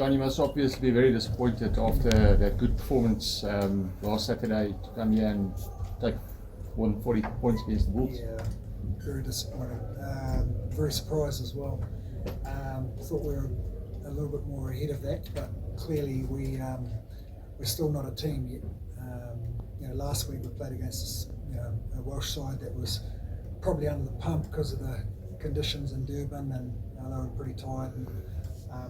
John, you must obviously be very disappointed after that good performance last Saturday to come here and take more than 40 points against the Bulls. Yeah, very disappointed. Very surprised as well. Thought we were a little bit more ahead of that, but clearly we're still not a team yet. Last week we played against a Welsh side that was probably under the pump because of the conditions in Durban, and they were pretty tired.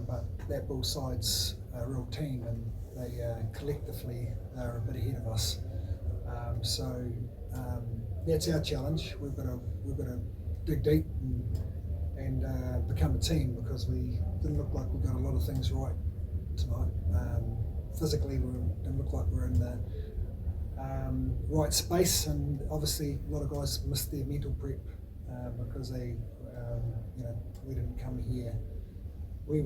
But that Bull side's a real team, and they collectively they're a bit ahead of us. So that's our challenge. We've got to dig deep and become a team, because we didn't look like we got a lot of things right tonight. Physically, we didn't look like we're in the right space, and obviously a lot of guys missed their mental prep because they, we didn't come here. We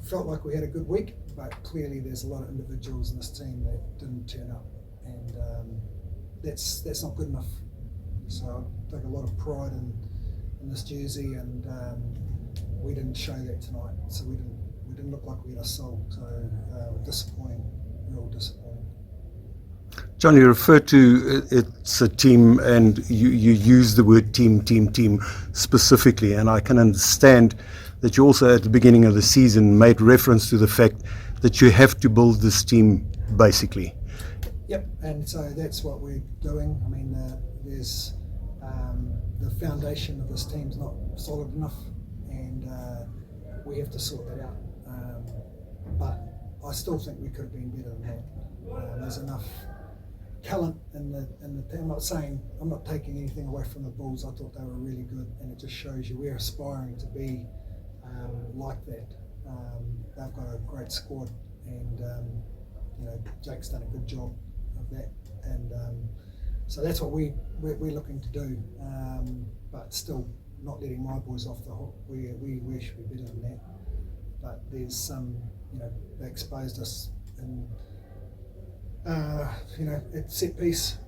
felt like we had a good week, but clearly there's a lot of individuals in this team that didn't turn up, and that's not good enough. So I take a lot of pride in this jersey, and we didn't show that tonight. So we didn't look like we had a soul. So disappointing, real disappointing. John, you refer to it's a team, and you use the word team specifically, and I can understand that you also at the beginning of the season made reference to the fact that you have to build this team basically. Yep, and so that's what we're doing. I mean, there's the foundation of this team's not solid enough, and we have to sort that out. But I still think we could have been better than that. There's enough talent in the team. I'm not taking anything away from the Bulls. I thought they were really good, and it just shows you we're aspiring to be like that. They've got a great squad, and Jake's done a good job of that, and so that's what we're looking to do. But still, not letting my boys off the hook. We should be better than that. But there's some, they exposed us in, at set piece.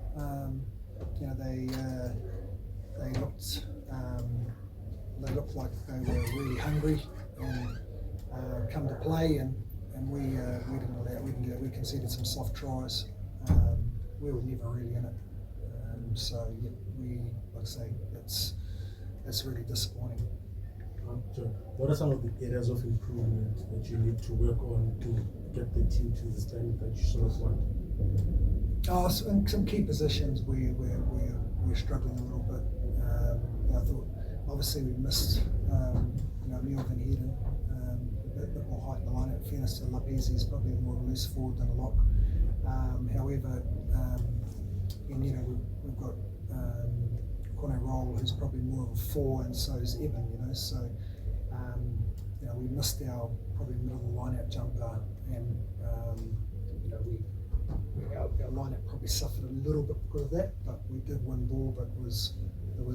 They looked like they were really hungry and come to play, and we didn't allow. We didn't do that. We conceded some soft tries. We were never really in it. So yeah, like I say, that's really disappointing. What are some of the areas of improvement that you need to work on to get the team to the standard that you sort of want? So in some key positions we're struggling a little bit. I thought obviously we missed Neil Van Heerden, a bit more height in the line. In fairness to Lapese, he's probably more of a loose forward than a lock. However, we've got Conor Roll, who's probably more of a 4, and so is Evan. So we missed our probably middle of the line-out jumper, and our line-out probably suffered a little bit because of that. But we did win ball, but it was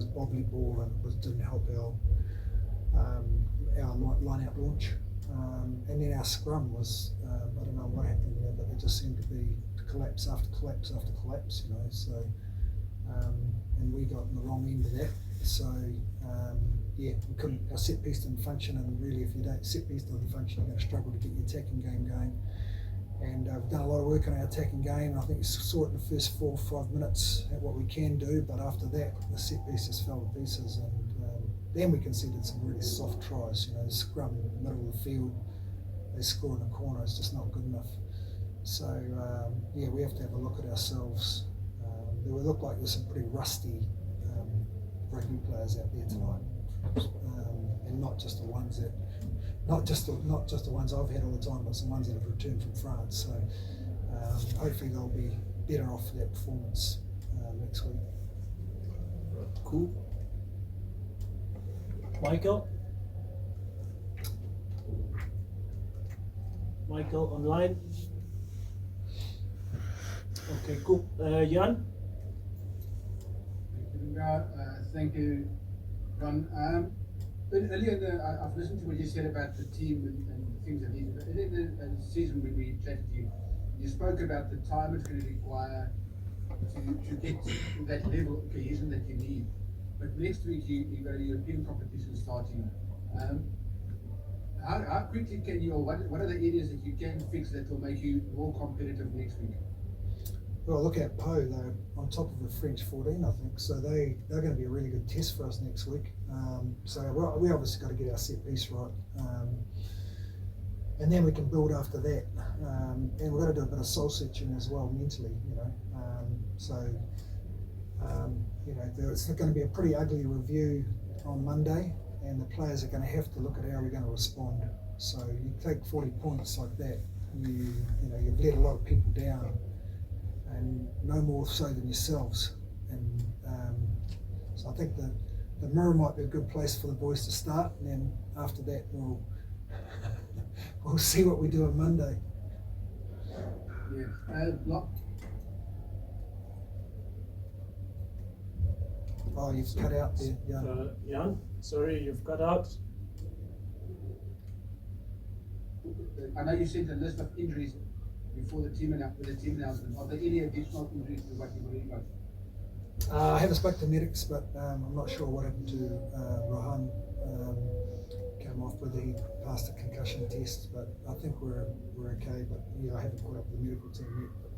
bobbly ball, and it didn't help our line-out launch. And then our scrum was I don't know what happened there, but it just seemed to be collapse after collapse after collapse. So. And we got in the wrong end of that. So we couldn't. Our set piece didn't function, and really, if set piece doesn't function, you're going to struggle to get your attacking game going. And we've done a lot of work on our attacking game. I think we saw it in the first 4 or 5 minutes at what we can do, but after that, the set piece just fell to pieces, and then we conceded some really soft tries. The scrum in the middle of the field, they score in the corner. It's just not good enough. So we have to have a look at ourselves. There look like there's some pretty rusty rugby players out there tonight, and not just the ones I've had all the time, but some ones that have returned from France. So hopefully they'll be better off for that performance next week. Cool. Michael online. Okay, cool. Jan. Thank you, Ron. Earlier, I've listened to what you said about the team and things that need. Earlier in the season, when we chatted to you, you spoke about the time it's going to require to get to that level of cohesion that you need. But next week, you've got a European competition starting. how quickly can you, or what are the areas that you can fix that will make you more competitive next week? Well, look at Poe, they're on top of the French 14, I think, so they're going to be a really good test for us next week. So we obviously got to get our set piece right, and then we can build after that. And we've got to do a bit of soul searching as well mentally, you know. You know, it's going to be a pretty ugly review on Monday, and the players are going to have to look at how we're going to respond. So you take 40 points like that, you know, you've let a lot of people down, and no more so than yourselves. And so I think the mirror might be a good place for the boys to start, and then after that we'll see what we do on Monday. Yeah. Lock. Oh, you've cut out there. Yeah. Jan, sorry, you've cut out. I know you sent a list of injuries before the team announcement. Are there any additional injuries to what you've already got? I haven't spoken to medics, but I'm not sure what happened to Rohan. Came off whether he passed a concussion test, but I think we're okay. But yeah, I haven't caught up with the medical team yet. But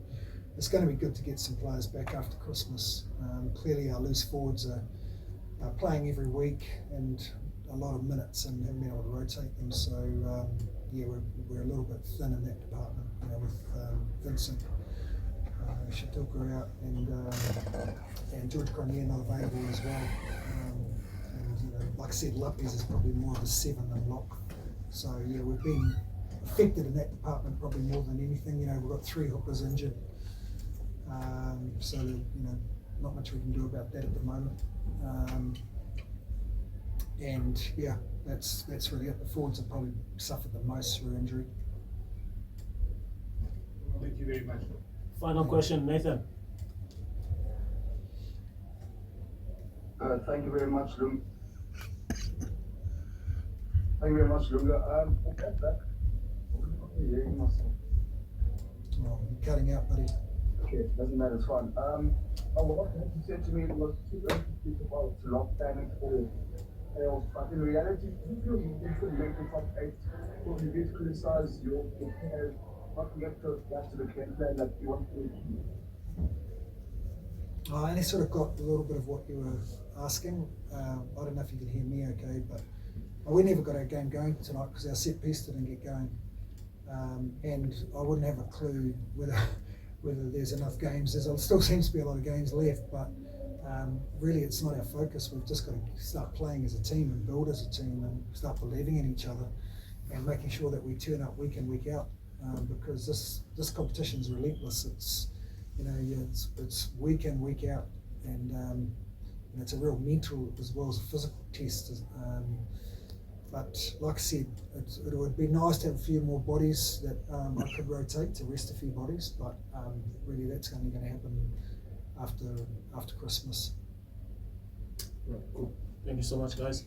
it's going to be good to get some players back after Christmas. Clearly, our loose forwards are playing every week and a lot of minutes, and haven't been able to rotate them. So yeah, we're a little bit thin in that department. You know, with Vincent Shatuka out and George Cornier not available as well. And you know, like I said, Luppies is probably more of a 7 than lock. So yeah, we've been affected in that department probably more than anything. You know, we've got 3 hookers injured. So you know, not much we can do about that at the moment. And yeah, that's really it. The forwards have probably suffered the most through injury. Thank you very much. Final question, Nathan. Thank you very much, Lunga. Thank you very much, Lunga. Hearing myself. Oh, you're cutting out, buddy. Okay, doesn't matter, it's fine. What you said to me was too early to speak about lockdown or chaos, but in reality, do you feel you should make the top 8 or you get criticize your players, not to get to the game plan that you want to achieve? I only sort of got a little bit of what you were asking. I don't know if you can hear me okay, but we never got our game going tonight because our set piece didn't get going. And I wouldn't have a clue whether there's enough games. There still seems to be a lot of games left, but really it's not our focus. We've just got to start playing as a team and build as a team and start believing in each other and making sure that we turn up week in, week out, because this competition is relentless. It's, you know, it's week in, week out, and it's a real mental as well as a physical test. But like I said, it would be nice to have a few more bodies that I could rotate to rest a few bodies, but really that's only going to happen after Christmas. Right, cool. Thank you so much, guys.